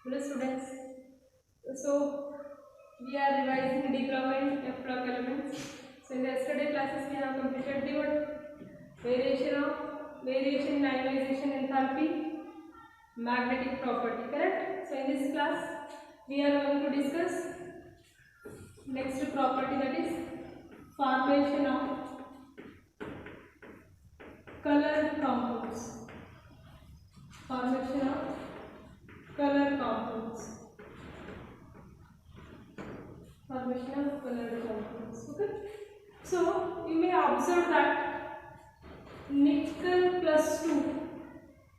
Hello students. So we are revising D block and F block elements. So in the yesterday classes we have completed the what? Variation in ionization enthalpy, magnetic property, correct? So in this class we are going to discuss next property, that is formation of color compounds. Formation of color compounds. Formation of color compounds. Okay. So you may observe that nickel plus 2,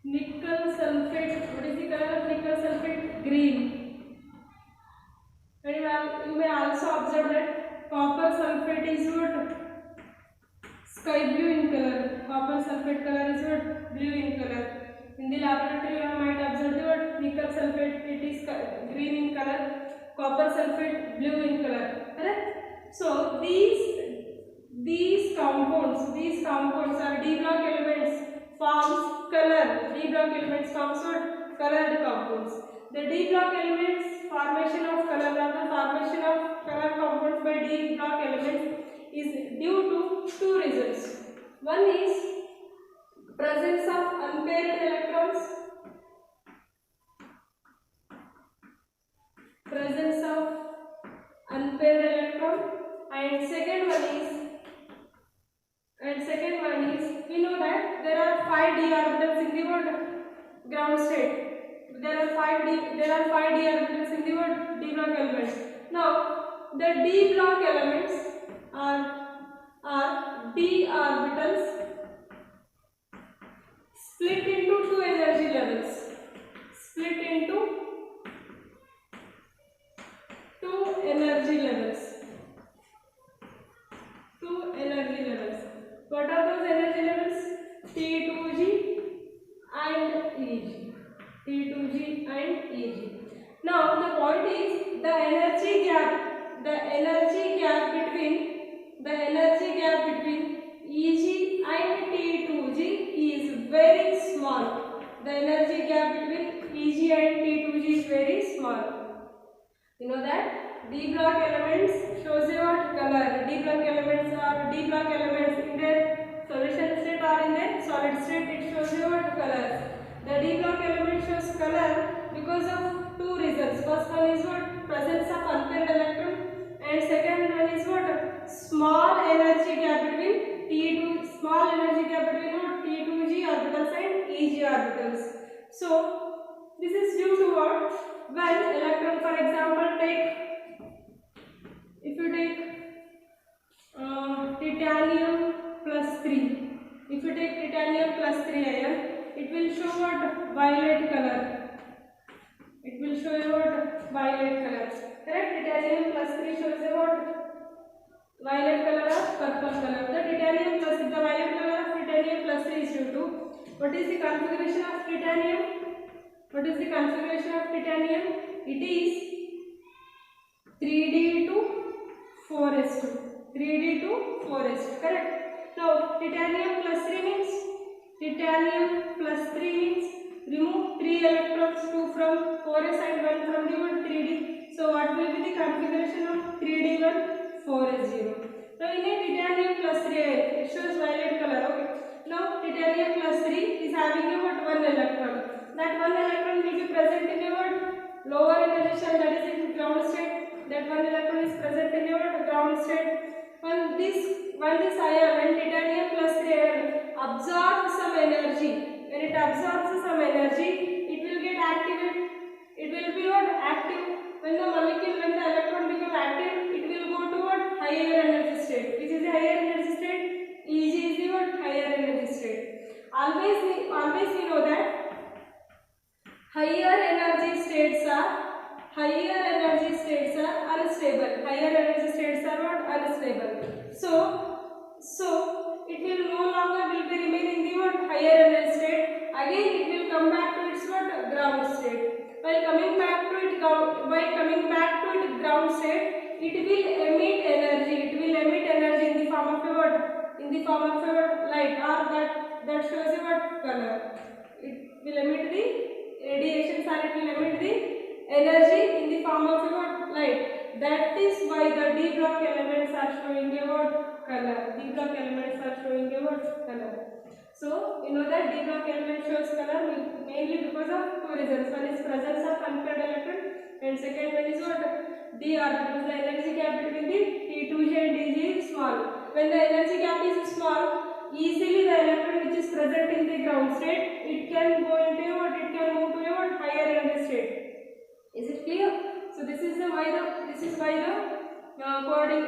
nickel sulfate. What is the color of nickel sulfate? Green. And you may also observe that copper sulfate is what? Sky blue in color. Copper sulfate color is what? Blue in color. In the laboratory you might observe the what? Nickel sulfate, it is green in color. Copper sulfate blue in color. Correct? So these compounds are D block elements, forms color. D block elements forms what? Colored compounds. The D block elements formation of color, or the formation of color compounds by D block elements is due to two reasons. One is presence of unpaired electrons, and second one is we know that there are 5 d orbitals in the what? Ground state. There are 5 d orbitals in the what? D block elements. Now the D block elements are d orbitals split into two energy levels. Split into two energy levels. What are those energy levels? T2G and Eg. T2G and Eg. Now the point is the energy gap between Eg and T2G is very small. The energy gap between Eg and T2G is very small. You know that D block elements shows you what color. D block elements in their solution state or in their solid state, it shows you what color. The D block element shows color because of two reasons. First one is what? Presence of unpaired electron, and second one is what? Small energy gap between T2G orbitals and Eg orbitals. So this is due to what? When electron, for example, if you take titanium plus 3, ion, it will show what? Violet color. It will show you what? Violet color. Correct? Titanium plus 3 shows you what? Violet color or purple color. The violet color of titanium plus 3 is due to what is the configuration of titanium? It is 3d to 4s2. 3d to 4s2. Correct? Now titanium plus 3 means remove 3 electrons, 2 from 4s and 1 from the 3d. So what will be the configuration of 3d1? 4s0. Now in a titanium plus 3 it shows violet color. Okay. Now titanium plus 3 is having a what? 1 electron. That 1 electron will be present in a what? Lower energy shell, that is in ground state. That 1 electron is present in a ground state. When titanium plus 3 ion absorbs some energy, it will get activated. It will be what? Active. When the electron becomes active, it will go to what? Higher energy state. Which is the higher energy state? Eg is the what? Higher energy state. Always we know that higher energy states are unstable. Higher energy states are what? Unstable. So it will no longer be remain in the what? Higher energy state. Again it will come back to its what? Ground state. While coming back to its ground state, it will emit energy. In the form of a what? Light, or that shows you what? Color. It will emit the radiations, and it will emit the energy in the form of what? Light. That is why the d block elements are showing a what? Color. D block elements are showing a what? Color. So you know that d block element shows color mainly because of two reasons. One is presence of unpaired electron, and second one is what? D orbitals. The energy gap between the T2J and DG is small. When the energy gap is small, easily the electron which is present in the ground state, it can go into what? It can move to a what? Higher energy state. Is it clear? So this is why the coding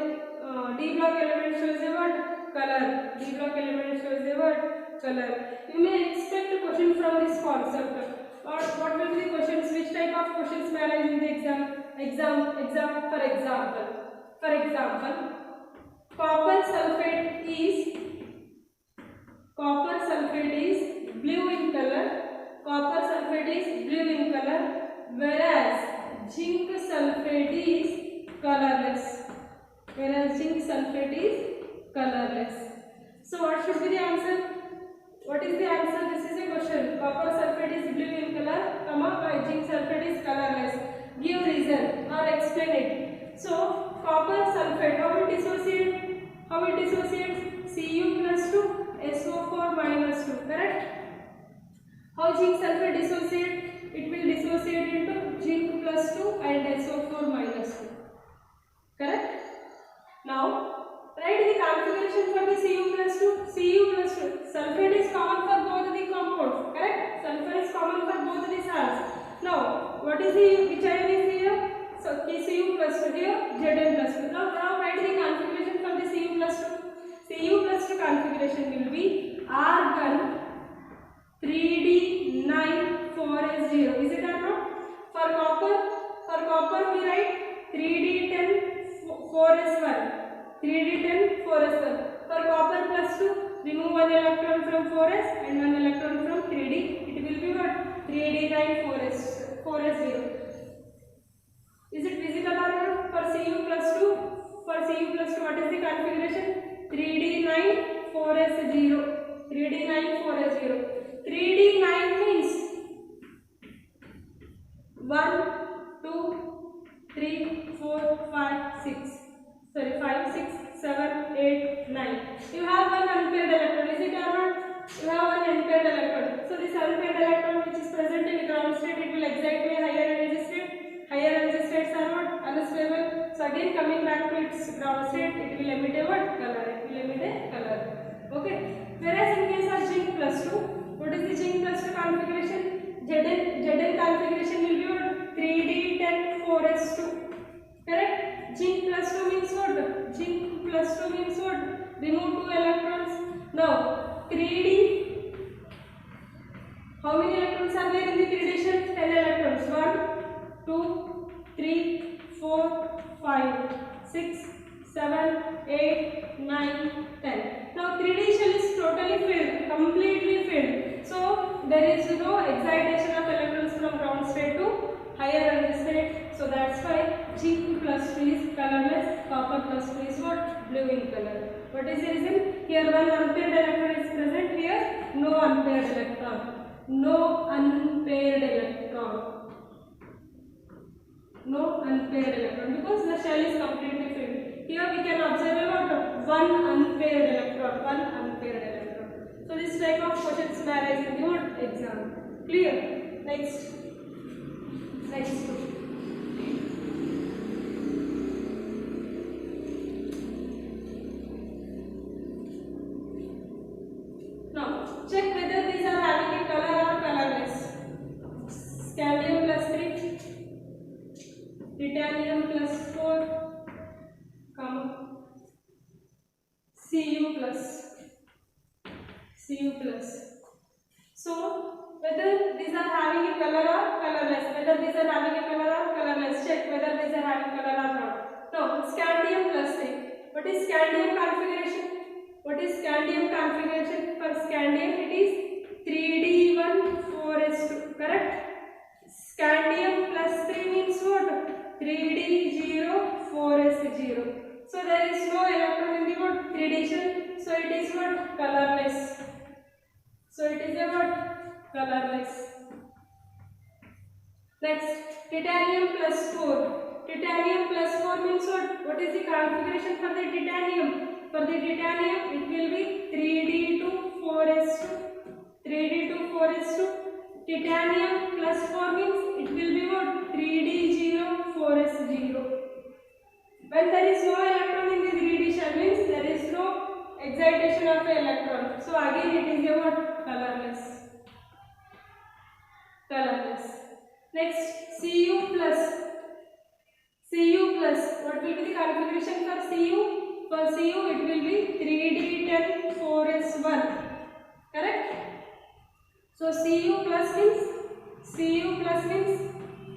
D block element shows a what? Color. D block element shows a what? Color. You may expect a question from this concept. What will be the questions? Which type of questions may arise in the exam? For example, copper sulfate is blue in color. Copper sulfate is blue in color, whereas zinc sulfate is colorless. So what should be the answer? What is the answer? This is a question. Copper sulfate is blue in color, while zinc sulfate is colorless. Give reason or explain it. So copper sulfate, how it dissociates? Cu plus 2, SO4 minus 2, correct? How zinc sulfate dissociates? It will dissociate into zinc plus 2 and SO4 minus 2, correct? Now write the configuration for the Cu plus 2. Sulfate is common for both the compounds, correct? Sulfur is common for both the salts. Now what is which ion is here? So Cu plus 2 here, Zn plus 2. Now write the configuration for the Cu plus 2. Cu plus 2 configuration will be argon 3d9 4s0. Is it or not? For copper we write 3d10 4s1. 3d10 4s1. For copper plus 2, remove one electron from 4s and one electron from 3d. It will be what? 3d9 4s0. Is it visible or not? For Cu plus 2, what is the configuration? 3d9 4s0. 3d9 4s0. 3d9 means 1, 2, 3, 4, 5, 6. Sorry, 5, 6, 7, 8, 9. You have one unpaired electron. Is it or not? You have one unpaired electron. So this unpaired electron which is present in ground state, it will excite to a higher energy state. Higher energy states are what? Unstable. So again coming back to its ground state, it will emit a what? Color. Okay. Whereas in case of zinc plus 2, what is the zinc plus 2 configuration? Zn configuration will be what? 3d10 4s2. Correct? Zinc plus 2 means what? Remove 2 electrons. Now 3d, how many electrons are there in the 3d shell? 10 electrons. 1, 2, 3, 4, 5, 6, 7, 8, 9, 10. Now 3d shell is totally filled, completely filled. So there is no excitation of electrons from ground state to higher energy state. So that's why zinc plus 2 is colorless, copper plus 2 is what? Blue in color. What is the reason? Here one unpaired electron is present, here no unpaired electron. No unpaired electron because the shell is completely filled. Here we can observe about one unpaired electron. So this type of questions may arise in your exam. Clear? Next. Now check whether these are having a color or colorless. Scandium plus 3, titanium plus 4, Cu plus. So whether these are having a color or colorless. Check whether these are having color or not. Now scandium plus 3. What is scandium configuration? For scandium it is 3d1 4s2. Correct? Scandium plus 3 means what? 3d0 4s0. So there is no electron in the what? 3d shell. So it is what? Colorless. Next. titanium plus 4. Titanium plus 4 means what? What is the configuration for the titanium? For the titanium, it will be 3d to 4s2. 3d to 4s2. Titanium plus 4 means it will be what? 3d0, 4s0. When there is no electron in the 3d shell means there is no excitation of the electron. So again it is a what? Colorless. Colorless. Next, Cu plus. Cu plus. What will be the configuration for Cu? For Cu it will be 3d10 4s1. Correct? So Cu plus means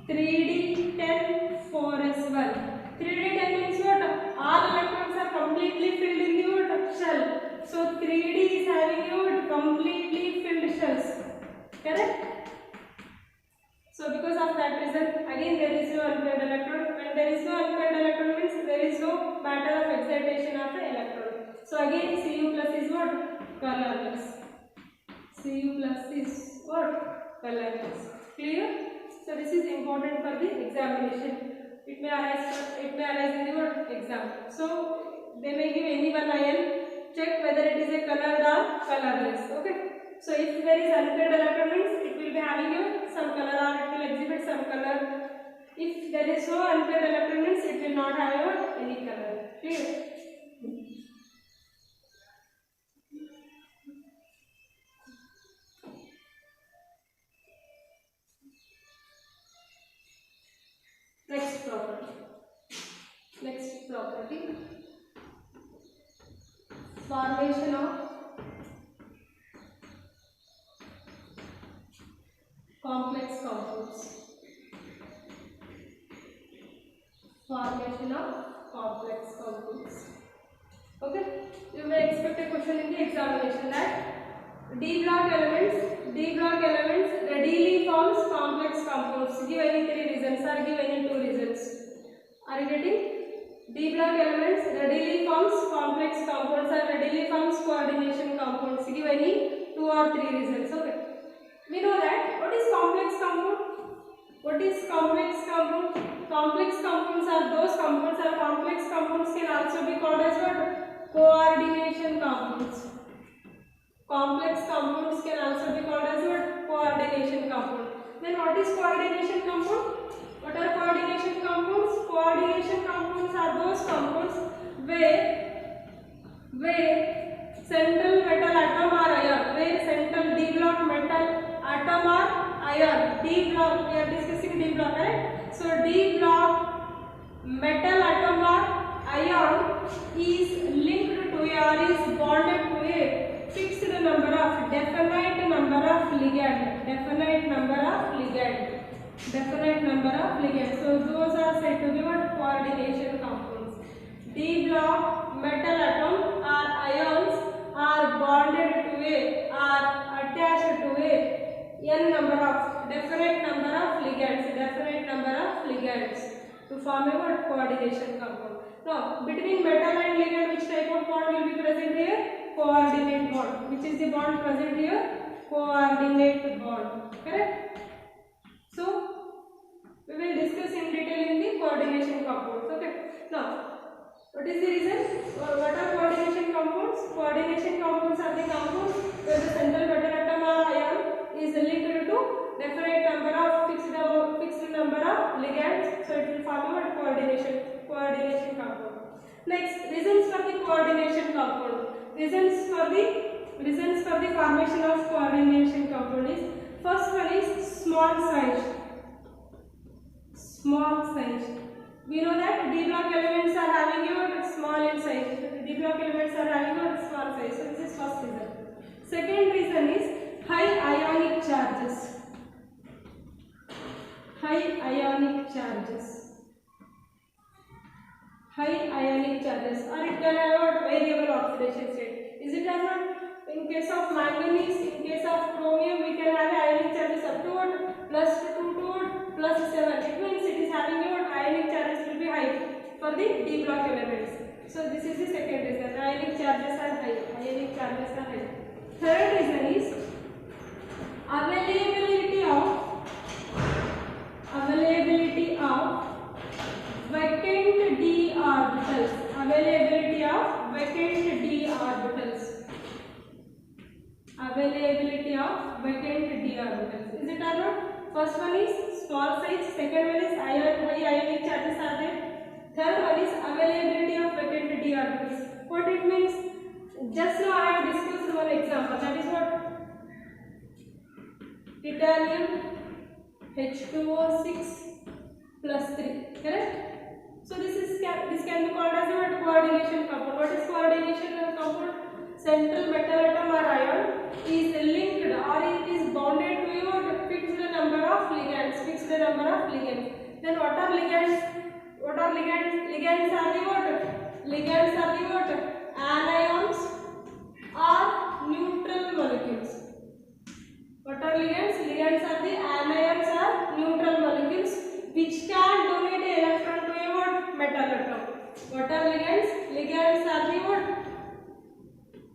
3d10 4s1. 3d10 means what? All electrons are completely filled in the what? Shell. So 3d is having what? Completely filled shells. Correct? So because of that reason, again there is no unpaired electron. When there is no unpaired electron means there is no matter of excitation of the electron. So again Cu plus is what? Colorless. Cu plus is what? Colorless. Clear? So this is important for the examination. It may arise in the what? Exam. So they may give any one ion. Check whether it is a colored or colorless. Okay. So if there is unpaired electron means it will be having some color or it will exhibit some color. If there is no unpaired electron means it will not have any color. Clear? Next property. Formation of complex compounds. Formation of complex compounds. Okay, you may expect a question in the examination that D block elements readily forms complex compounds. Give any 3 reasons or give any 2 reasons. Are you getting? D block elements readily forms complex compounds or readily forms coordination compounds. Give any 2 or 3 reasons. Okay. We know that. What is complex compound? What is complex compound? Complex compounds are those compounds or complex compounds can also be called as what? Coordination compounds. Complex compounds can also be called as what? Coordination compound. Then what is coordination compound? What are coordination compounds? Coordination compounds are those compounds where central metal atom or ion, where central D block metal atom or ion, D block, we are discussing D block, right? So D block metal atom or ion is linked to or is bonded to a fixed number of definite number of ligand. So those are said to be what? Coordination compounds. D block metal atom or ions are bonded to a or attached to a n number of definite number of ligands to form a what? Coordination compound. Now between metal and ligand which type of bond will be present here? Coordinate bond. Which is the bond present here? Coordinate bond. Correct? So we will discuss in detail in the coordination compounds. Okay. Now what is the reason? What are coordination compounds? Coordination compounds are the compounds where the central metal atom or ion is linked to definite number of fixed number of ligands. So it will form a coordination compound. Next, reasons for the coordination compound. Reasons for the formation of coordination compound is, first one is small size. We know that D block elements are having a small in size. D block elements are having a small size. So this is first reason. Second reason is high ionic charges. High ionic charges, or it can have a variable oxidation state. Is it or not? In case of manganese, in case of chromium, we can have ionic charges up to what? +2 to what? +7. It means it is having a what? Ionic charges will be high for the D block elements. So this is the second reason. Ionic charges are high. Third reason is availability availability of vacant d orbitals. Is it or not? First one is small size, second one is high ionic charges are there, third one is availability of vacant d orbitals. What it means? Just now I have discussed one example, that is what? Titanium H2O6 plus 3, correct? So this can be called as a coordination compound. What is coordination compound? Central metal atom or ion is linked or it is bonded to a fixed number of ligands. Fixed number of ligands. Then what are ligands? What are ligands? Ligands are the what? Ligands are the what? Anions or neutral molecules. What are ligands? Ligands are the anions or neutral molecules which can donate an electron to a what? Metal atom. What are ligands? Ligands are the what?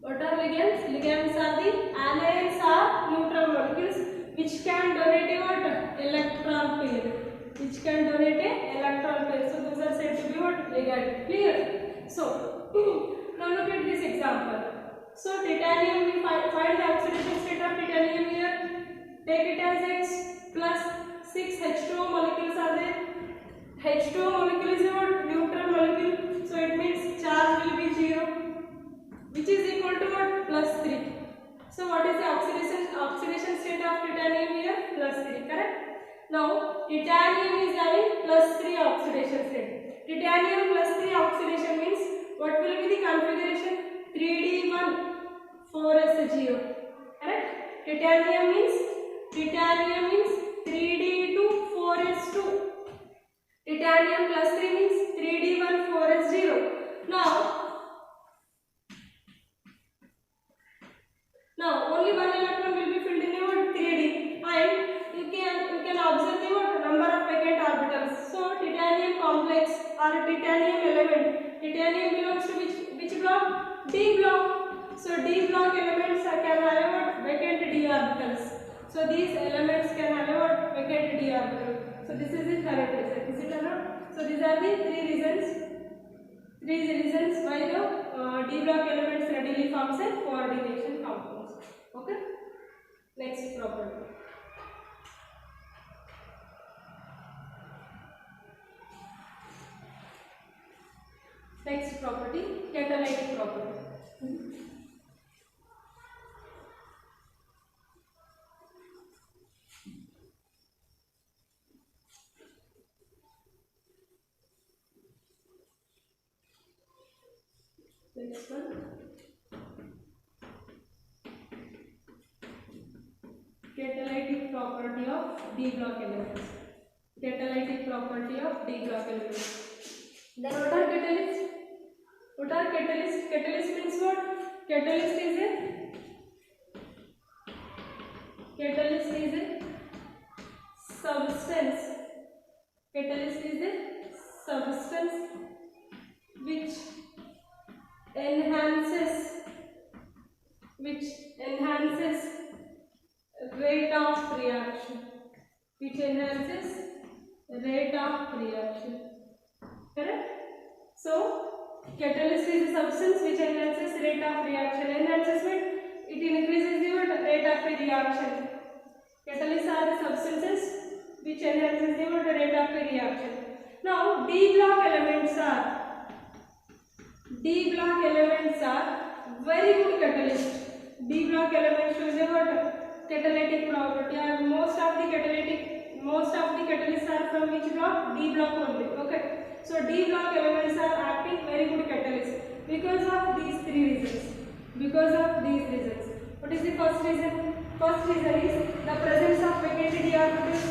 What are ligands? Ligands are the anions or neutral molecules which can donate a what? Electron pair. Which can donate a electron pair. So those are said to be what? Ligand. Clear? So now look at this example. So titanium, we find the oxidation state of titanium here. Take it as X plus 6 H2O molecules are there. H2O molecule is a what? Neutral molecule. So it means charge will be 0, which is equal to what? Plus 3. So what is the oxidation state of titanium here? Plus 3, correct? Now titanium is having plus 3 oxidation state. Titanium plus 3 oxidation means what will be the configuration? 3D1 4s0, correct? Titanium means 3D2 4s2. Titanium plus 3 means 3D1 4s0. Now only one electron will be filled in a 3D, and you can observe the what? Number of vacant orbitals. So titanium complex or titanium element. Titanium belongs to which block? D block. So D block elements can have what? Vacant d orbitals. So these elements can have what? Vacant d orbital. So this is the correct reason. Is it or not? So these are the three reasons why the d block elements readily forms a coordination compounds. Okay. Next property. Next property, catalytic property. Next one. Catalytic property of D block elements. Catalytic property of D block elements. Then what are catalysts? What are catalysts? Catalyst means what? Catalyst is a substance. Catalyst is a substance which enhances rate of reaction. Correct? So catalyst is a substance which enhances rate of reaction. Enhances means it increases the rate of reaction. Catalysts are the substances which enhances the rate of reaction. Now D block elements are very good catalyst. D block elements shows a what? Catalytic property, and most of the catalysts are from which block? D block only. Okay. So D block elements are acting very good catalysts because of these three reasons. What is the first reason? First reason is the presence of vacant d orbitals.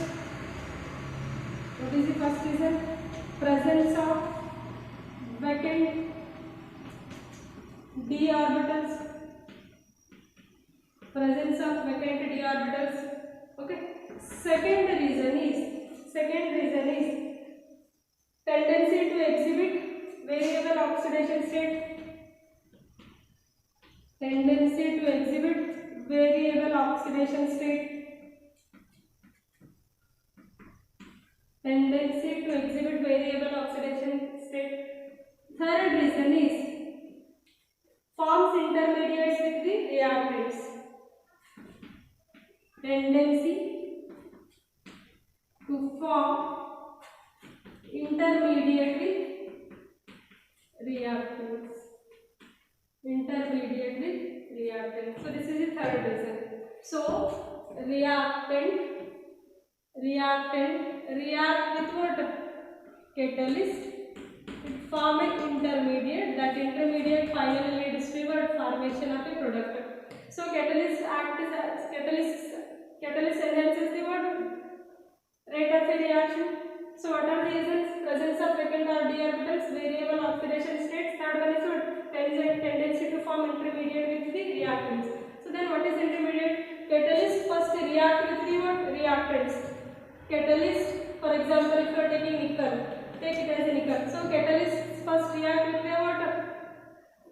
What is the first reason? Presence of vacant d orbitals. Okay. Second reason is tendency to exhibit variable oxidation state. Third reason is forms intermediates with the reactants. tendency to form intermediate with reactants. Intermediate with reactant. So this is the third reason. So react with what? Catalyst. It form an intermediate. That intermediate finally leads to what? Formation of a product. So catalyst enhances the what? Rate of a reaction. So what are the reasons? Presence of vacant or d orbitals, variable oxidation states. Third one is what? Tendency to form intermediate with the reactants. So then what is intermediate? Catalyst first react with the what? Reactants. Catalyst, for example, if you are taking nickel, take it as a nickel. So catalyst first react with the what?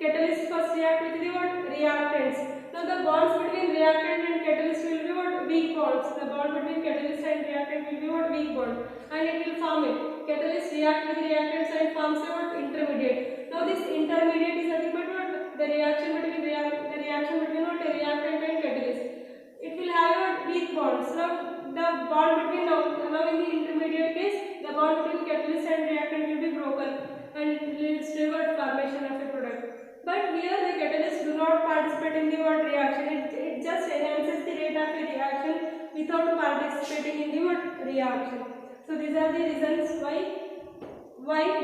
Catalyst first react with the what? Reactants. Now the bonds between reactant and catalyst will be what? Weak bonds. The bond between catalyst and reactant will be what? Weak bond. And it will form it. Catalyst react with reactants and forms a what? Intermediate. Now this intermediate is nothing but what? The reaction between what? A reactant and catalyst. It will have what? Weak bonds. Now the bond between now in the intermediate case, the bond between catalyst and reactant will be broken and it leads to what? Formation of a product. But here the catalyst do not participate in the what? Reaction. It just enhances the rate of a reaction without participating in the what? Reaction. So these are the reasons why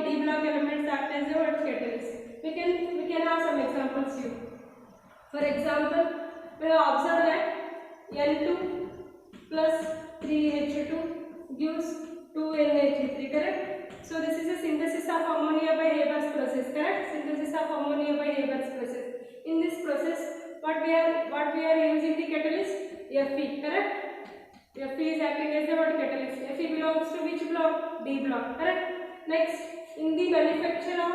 D block elements act as a what? Catalyst. We can have some examples here. For example, we have observed that N2 plus 3H2 gives 2NH3, correct? So this is a synthesis of ammonia by Haber's process, correct? Synthesis of ammonia by Haber's process. In this process, what we are using the catalyst? Fe, correct? Fe is acting as a what? Catalyst. Fe belongs to which block? D block, correct? Next, in the manufacture of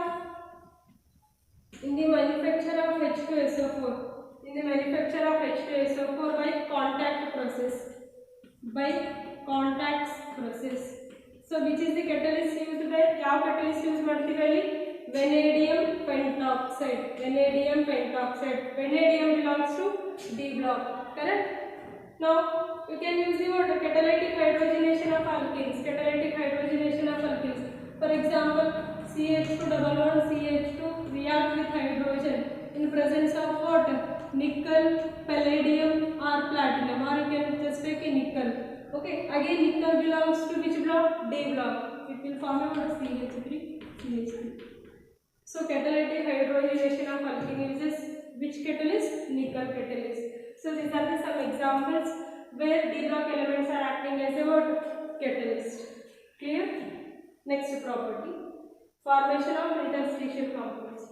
H2SO4, by contact process. So which is the catalyst used by? ಯಾವ catalyst use ಮಾಡ್ತೀವಿ? Vanadium pentoxide. Vanadium belongs to D block, correct? Now you can use the word catalytic hydrogenation of alkenes. For example, CH2 react with hydrogen in presence of what? Nickel, palladium or platinum, or you can just take a nickel. Okay, again nickel belongs to which block? D block. It will form a CH3. So catalytic hydrogenation of alkene uses which catalyst? Nickel catalyst. So these are some examples where D block elements are acting as a what? Catalyst. Clear? Next property, formation of interstitial compounds.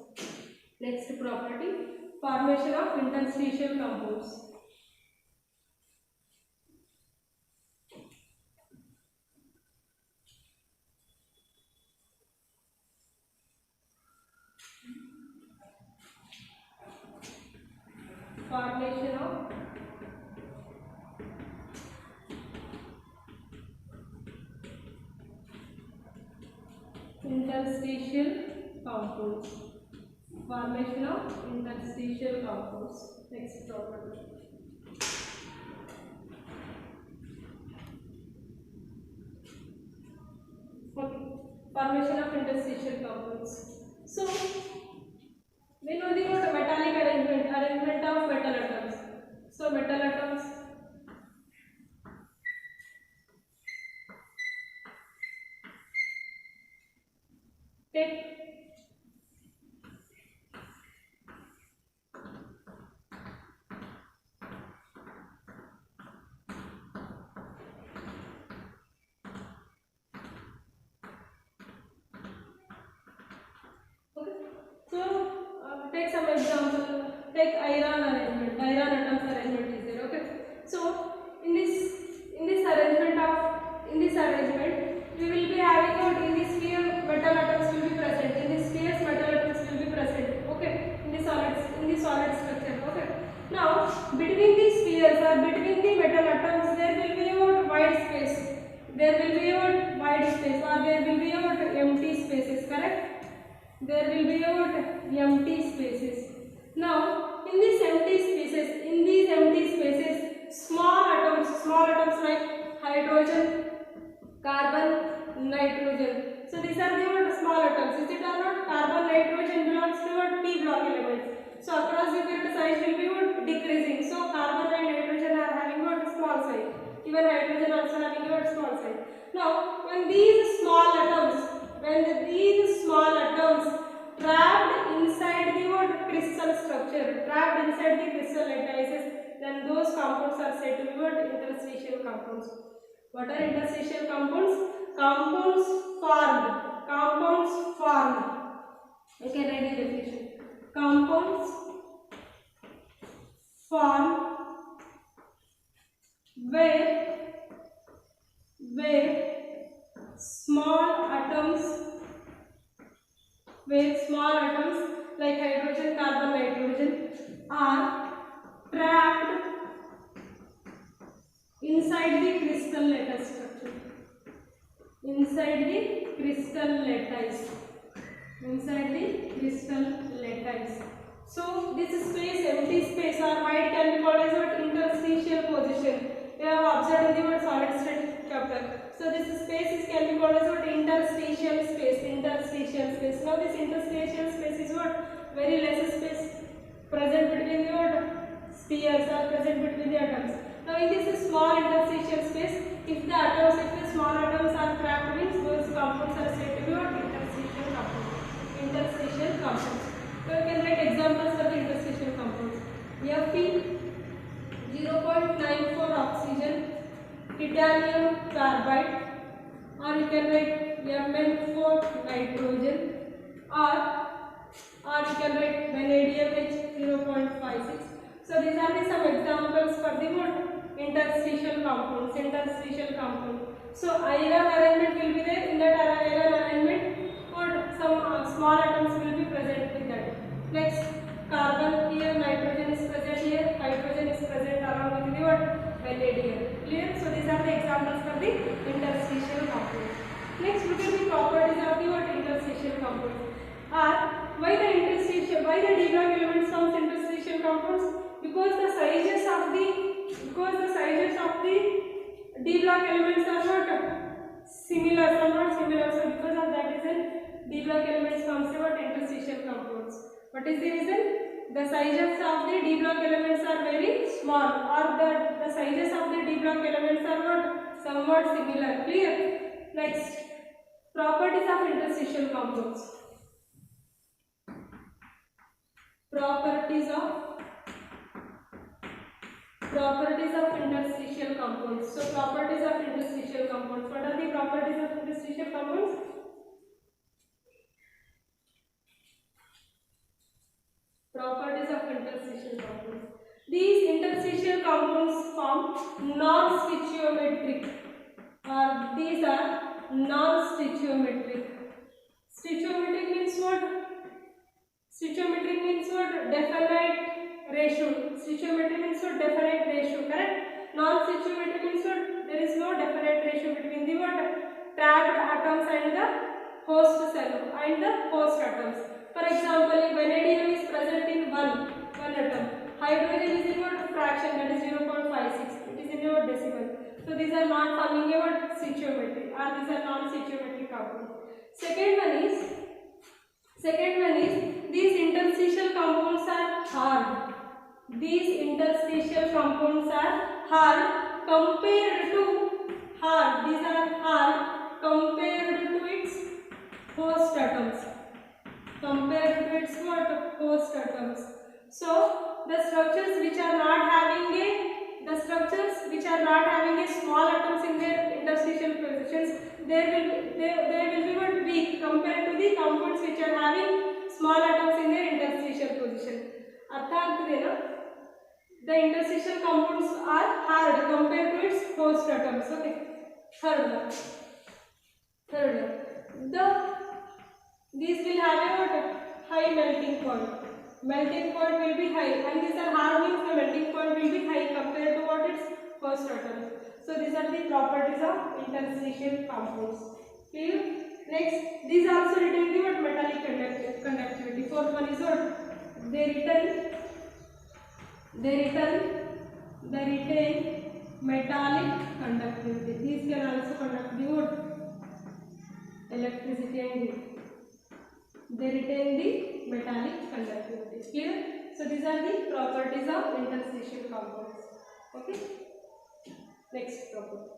Formation of interstitial compounds. Formation of interstitial compounds. Next property. Okay. Formation of interstitial compounds. So we know the metallic arrangement of metal atoms. So metal atoms take take some example. Take iron arrangement. Iron atoms arrangement is there. Okay. So in this arrangement, we will be having out in this sphere metal atoms will be present. In this sphere metal atoms will be present. Okay. In the solid structure. Okay. Now between the spheres or between the metal atoms, there will be a wide space. There will be a wide space, or there will be a empty spaces. Correct. There will be empty spaces. Now in these empty spaces, small atoms hydrogen, carbon, nitrogen. So these are the what small atoms. Is it or not? Carbon, nitrogen belongs to what p block elements. So across the period size will be what decreasing. So carbon and nitrogen are having what small size. Even hydrogen also having what small size. Now when these small atoms trapped inside the what crystal structure, trapped inside the crystal lattices, then those compounds are said to be what interstitial compounds. What are interstitial compounds? Compounds formed. You can write the definition. Compounds formed where small atoms like hydrogen, carbon, nitrogen are trapped inside the crystal lattice structure. Inside the crystal lattice. So this space, empty space or void can be called as what interstitial position. We have observed in the word solid state chapter. So this space can be called as what interstitial space. Now this interstitial space is what very less space present between the what spheres or present between the atoms. Now in this small interstitial space, if the small atoms are trapped, means those compounds are said to be what interstitial compounds. So you can write examples for the interstitial compounds. Fe 0.94 oxygen, titanium carbide, or you can write Mn4 nitrogen, or you can write vanadium H 0.56. So these are some examples for the what interstitial compounds. So iron arrangement will be there. In that iron arrangement, what some small atoms will be present with that. Next, carbon here, nitrogen is present here, hydrogen is present along with the what vanadium. Clear? So these are the examples for the interstitial compounds. Next, look at the properties of the what interstitial compounds. Why the d block elements forms interstitial compounds? Because the sizes of the d block elements are not similar. So because of that reason, d block elements forms what interstitial compounds. What is the reason? The sizes of the d block elements are very small, or the sizes of the d block elements are not somewhat similar. Clear? Next, properties of interstitial compounds. Properties of interstitial compounds. So properties of interstitial compounds. What are the properties of interstitial compounds? Properties of interstitial compounds. These interstitial compounds form non-stoichiometric. These are non-stoichiometric. Stoichiometric means what? Stoichiometric means what? Definite ratio. Stoichiometric means what? Definite ratio. Correct? Non-stoichiometric means what? There is no definite ratio between the what? Trapped atoms and the host cell and the host atoms. For example, if vanadium is present in one atom, hydrogen is in what fraction, that is 0.56. It is in your decimal. So these are not forming a what stoichiometry, or these are non-stoichiometric compounds. Second one is these interstitial compounds are hard. These interstitial compounds are hard compared to These are hard compared to its host atoms. Host atoms. So the structures which are not having a small atoms in their interstitial positions, they will be what weak compared to the compounds which are having small atoms in their interstitial position. Artha agtidena? The interstitial compounds are hard compared to its host atoms. Okay. Third one. These will have a what? High melting point. Melting point will be high, and these are hard means the melting point will be high compared to what its host atoms. So these are the properties of interstitial compounds. Clear? Next, these also retain the what? Metallic conductivity. Fourth one is what? They retain metallic conductivity. These can also conduct the what? Electricity and heat. They retain the metallic conductivity. Clear? So these are the properties of interstitial compounds. Okay. Next property.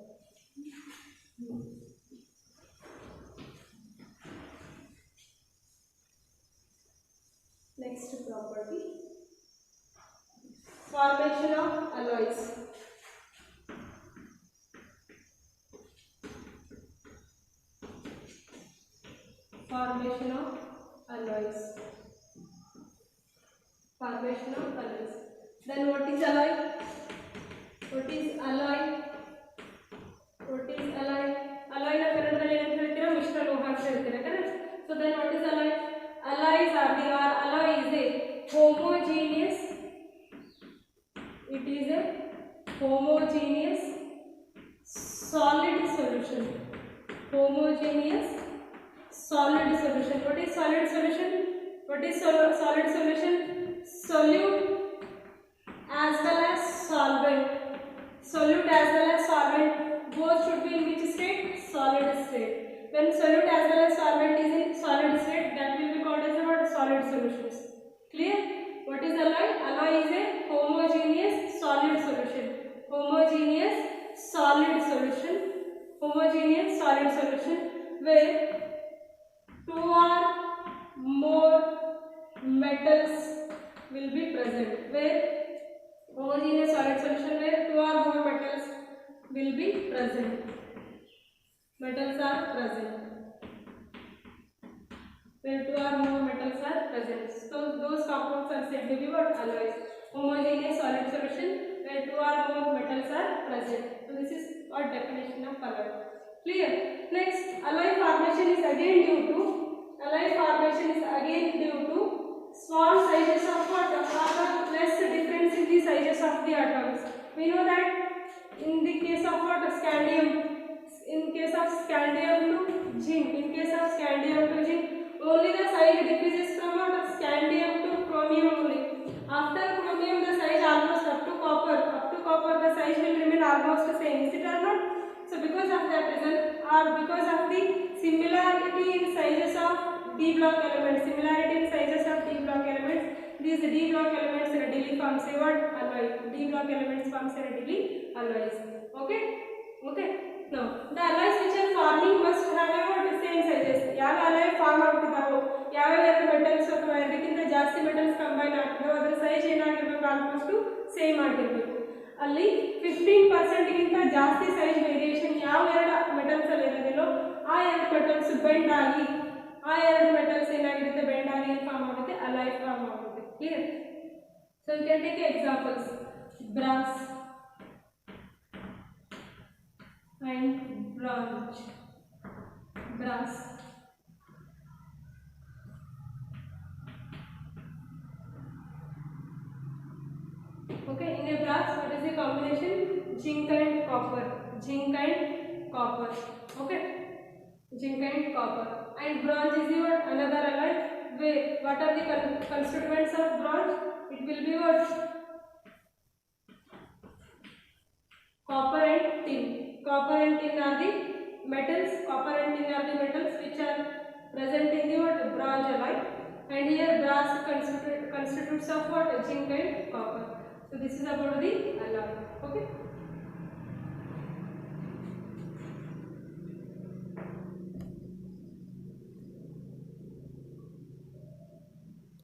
Next property. Formation of alloys. Formation of alloys. Formation of alloys. Then what is alloy? What is alloy? What is alloy? Alloy na ಕನ್ನಡದಲ್ಲಿ ಏನು ಹೇಳ್ತೀರಾ? ಮಿಶ್ರ ಲೋಹ ಅಂತ ಹೇಳ್ತೀರಾ, correct? So then what is alloy? Alloys are the alloy is a homogeneous. It is a homogeneous solid solution. Homogeneous solid solution. What is solid solution? What is solid solution? Solute as well as solvent. Solute as well as solvent. Both should be in which state? Solid state. When solute as well as solvent is in solid state, that will be called as what? Solid solutions. Clear? What is alloy? Alloy is a homogeneous solid solution. Homogeneous solid solution. Homogeneous solid solution where two or more metals will be present. Where homogeneous solid solution where two or more metals will be present. Metals are present. Where two or more metals are present. So those compounds are said to be what? Alloys. Homogeneous solid solution where two or more metals are present. So this is our definition of alloy. Clear? Next, alloy formation is again due to small sizes of what? Or less difference in the sizes of the atoms. We know that in the case of what? Scandium. In case of scandium to zinc. Only the size decreases from what? Scandium to chromium only. After chromium the size almost up to copper the size will remain almost the same. Is it or not? So because of that reason or because of the similarity in sizes of d block elements, these d block elements readily forms a what? Alloy. D block elements forms readily alloys. Okay. Now the alloys which are forming must have a what? Same sizes. ಯಾವ alloy form ಆಗ್ತಿದಾವೋ, ಯಾವ ಎರಡು metals ಅಥವಾ ಎರಡಕ್ಕಿಂತ ಜಾಸ್ತಿ metals combine ಆಗ್ತಿದಾವೋ ಅದರ size ಏನಾಗಿರಬೇಕು? Almost same ಆಗಿರಬೇಕು. ಅಲ್ಲಿ 15% ಗಿಂತ ಜಾಸ್ತಿ ಸೈಜ್ ವೇರಿಯೇಷನ್ ಯಾವ ಎರಡು ಮೆಟಲ್ಸ್ ಅಲ್ಲಿ ಇರೋದಿಲ್ಲೋ ಆ ಎರಡು ಮೆಟಲ್ಸ್ ಬೆಂಡ್ ಆಗಿ ಏನಾಗಿರುತ್ತೆ? ಬೆಂಡ್ ಆಗಿ ಫಾರ್ಮ್ ಆಗುತ್ತೆ, ಅಲಾಯ್ ಫಾರ್ಮ್ ಆಗುತ್ತೆ. Clear? So you can take examples. Brass and bronze. Brass. Okay, in a brass, what is the combination? Zinc and copper. Okay, zinc and copper. And bronze is your another alloy. Where what are the constituents of bronze? It will be what? Copper and tin. Copper and tin are the metals. Which are present in the what? Bronze alloy. And here brass constitutes of what? Zinc and copper. So this is about the alloy. Okay.